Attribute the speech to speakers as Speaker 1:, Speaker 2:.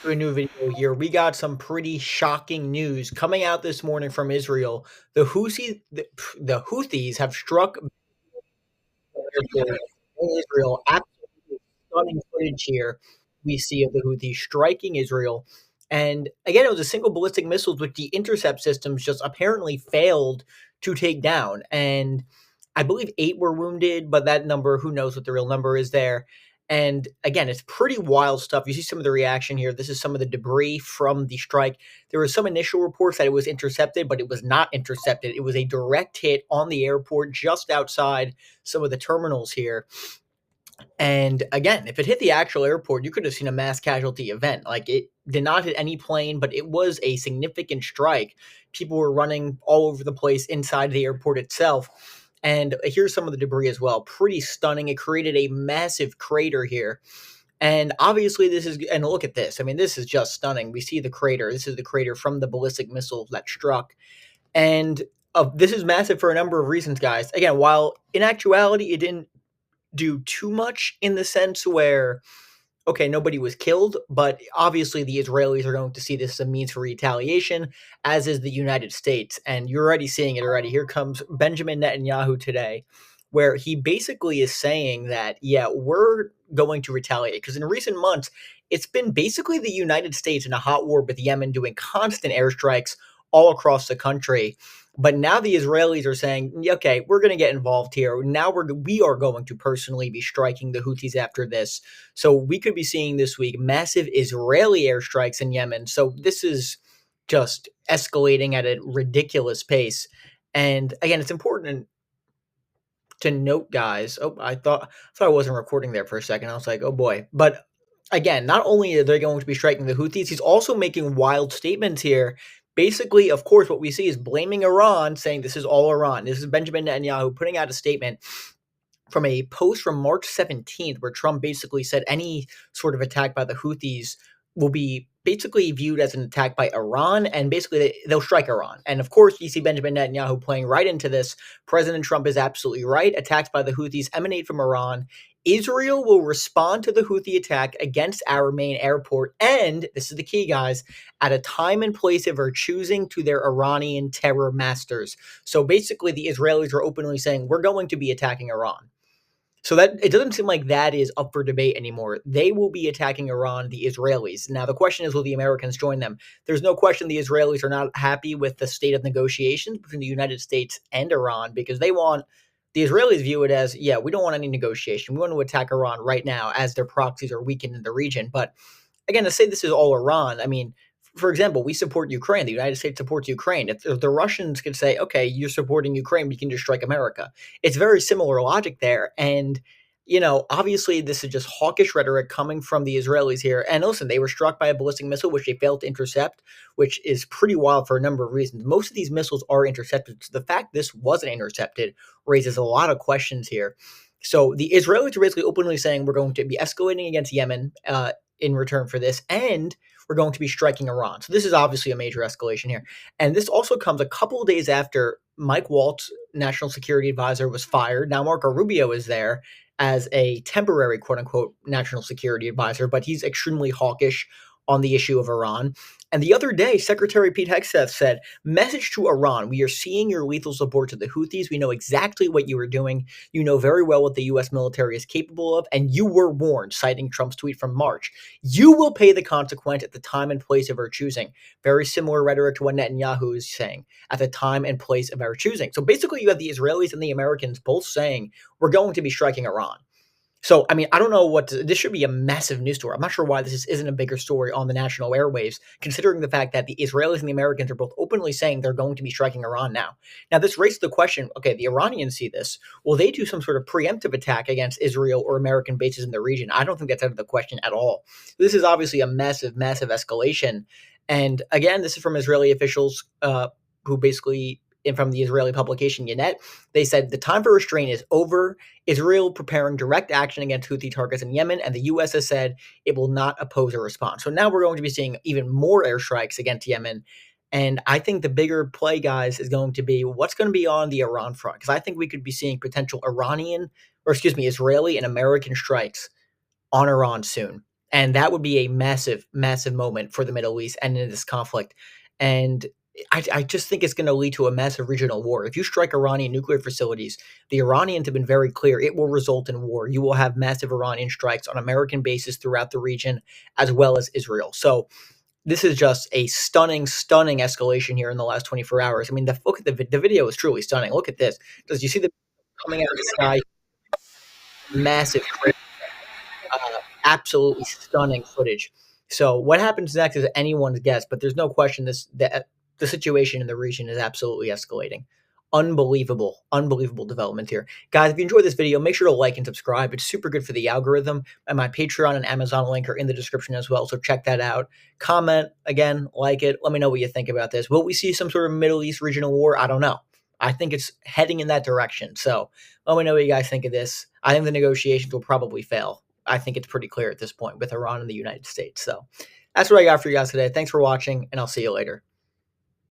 Speaker 1: to a new video here. We got some pretty shocking news coming out this morning from Israel. The Houthis have struck in Israel. Absolutely stunning footage here we see of the Houthis striking Israel. And again, it was a single ballistic missile which the intercept systems just apparently failed to take down. And I believe 8 were wounded, but that number, who knows what the real number is there. And again, it's pretty wild stuff. You see some of the reaction here. This is some of the debris from the strike. There were some initial reports that it was intercepted, but it was not intercepted. It was a direct hit on the airport just outside some of the terminals here. And again, if it hit the actual airport, you could have seen a mass casualty event. Like, it did not hit any plane, but it was a significant strike. People were running all over the place inside the airport itself. And here's some of the debris as well. Pretty stunning. It created a massive crater here. And obviously, and look at this. I mean, this is just stunning. We see the crater. This is the crater from the ballistic missile that struck. And this is massive for a number of reasons, guys. Again, while in actuality, it didn't do too much in the sense where, okay, nobody was killed, but obviously the Israelis are going to see this as a means for retaliation, as is the United States. And you're already seeing it already. Here comes Benjamin Netanyahu today, where he basically is saying that, yeah, we're going to retaliate. Because in recent months, it's been basically the United States in a hot war with Yemen doing constant airstrikes all across the country. But now the Israelis are saying, okay, we're going to get involved here. Now we are going to personally be striking the Houthis after this. So we could be seeing this week massive Israeli airstrikes in Yemen. So this is just escalating at a ridiculous pace. And again, it's important to note, guys. Oh, I thought I wasn't recording there for a second. I was like, oh boy. But again, not only are they going to be striking the Houthis, he's also making wild statements here. Basically, of course, what we see is blaming Iran, saying this is all Iran. This is Benjamin Netanyahu putting out a statement from a post from March 17th, where Trump basically said any sort of attack by the Houthis will be basically viewed as an attack by Iran, and basically they'll strike Iran. And of course, you see Benjamin Netanyahu playing right into this. President Trump is absolutely right. Attacks by the Houthis emanate from Iran. Israel will respond to the Houthi attack against our main airport, and this is the key, guys, at a time and place of our choosing to their Iranian terror masters. So basically, the Israelis are openly saying, we're going to be attacking Iran. So that it doesn't seem like that is up for debate anymore. They will be attacking Iran, the Israelis. Now, the question is, will the Americans join them? There's no question the Israelis are not happy with the state of negotiations between the United States and Iran, because the Israelis view it as, yeah, we don't want any negotiation. We want to attack Iran right now as their proxies are weakened in the region. But again, to say this is all Iran, I mean, for example, we support Ukraine. The United States supports Ukraine. If the Russians could say, okay, you're supporting Ukraine, we can just strike America. It's very similar logic there. And, obviously this is just hawkish rhetoric coming from the Israelis here. And listen, they were struck by a ballistic missile, which they failed to intercept, which is pretty wild for a number of reasons. Most of these missiles are intercepted. So the fact this wasn't intercepted raises a lot of questions here. So the Israelis are basically openly saying we're going to be escalating against Yemen in return for this, and we're going to be striking Iran. So this is obviously a major escalation here. And this also comes a couple of days after Mike Waltz, national security advisor, was fired. Now Marco Rubio is there as a temporary, quote unquote, national security advisor, but he's extremely hawkish on the issue of Iran. And the other day, Secretary Pete Hegseth said, message to Iran, we are seeing your lethal support to the Houthis. We know exactly what you are doing. You know very well what the U.S. military is capable of, and you were warned, citing Trump's tweet from March. You will pay the consequence at the time and place of our choosing. Very similar rhetoric to what Netanyahu is saying, at the time and place of our choosing. So basically, you have the Israelis and the Americans both saying, we're going to be striking Iran. So, I mean, I don't know this should be a massive news story. I'm not sure why this isn't a bigger story on the national airwaves, considering the fact that the Israelis and the Americans are both openly saying they're going to be striking Iran now. Now, this raises the question, okay, the Iranians see this. Will they do some sort of preemptive attack against Israel or American bases in the region? I don't think that's out of the question at all. This is obviously a massive, massive escalation. And again, this is from Israeli officials who basically, and from the Israeli publication Yanet, they said the time for restraint is over. Israel preparing direct action against Houthi targets in Yemen, and the U.S. has said it will not oppose a response. So now we're going to be seeing even more airstrikes against Yemen. And I think the bigger play, guys, is going to be what's going to be on the Iran front, because I think we could be seeing potential Israeli and American strikes on Iran soon. And that would be a massive, massive moment for the Middle East and in this conflict. And I just think it's going to lead to a massive regional war. If you strike Iranian nuclear facilities, the Iranians have been very clear it will result in war. You will have massive Iranian strikes on American bases throughout the region, as well as Israel. So this is just a stunning, stunning escalation here in the last 24 hours. I mean, look at the video is truly stunning. Look at this. Does you see the coming out of the sky? Massive absolutely stunning footage. So what happens next is anyone's guess, but there's no question the situation in the region is absolutely escalating. Unbelievable, unbelievable development here. Guys, if you enjoyed this video, make sure to like and subscribe. It's super good for the algorithm. And my Patreon and Amazon link are in the description as well, so check that out. Comment, again, like it. Let me know what you think about this. Will we see some sort of Middle East regional war? I don't know. I think it's heading in that direction. So let me know what you guys think of this. I think the negotiations will probably fail. I think it's pretty clear at this point with Iran and the United States. So that's what I got for you guys today. Thanks for watching, and I'll see you later.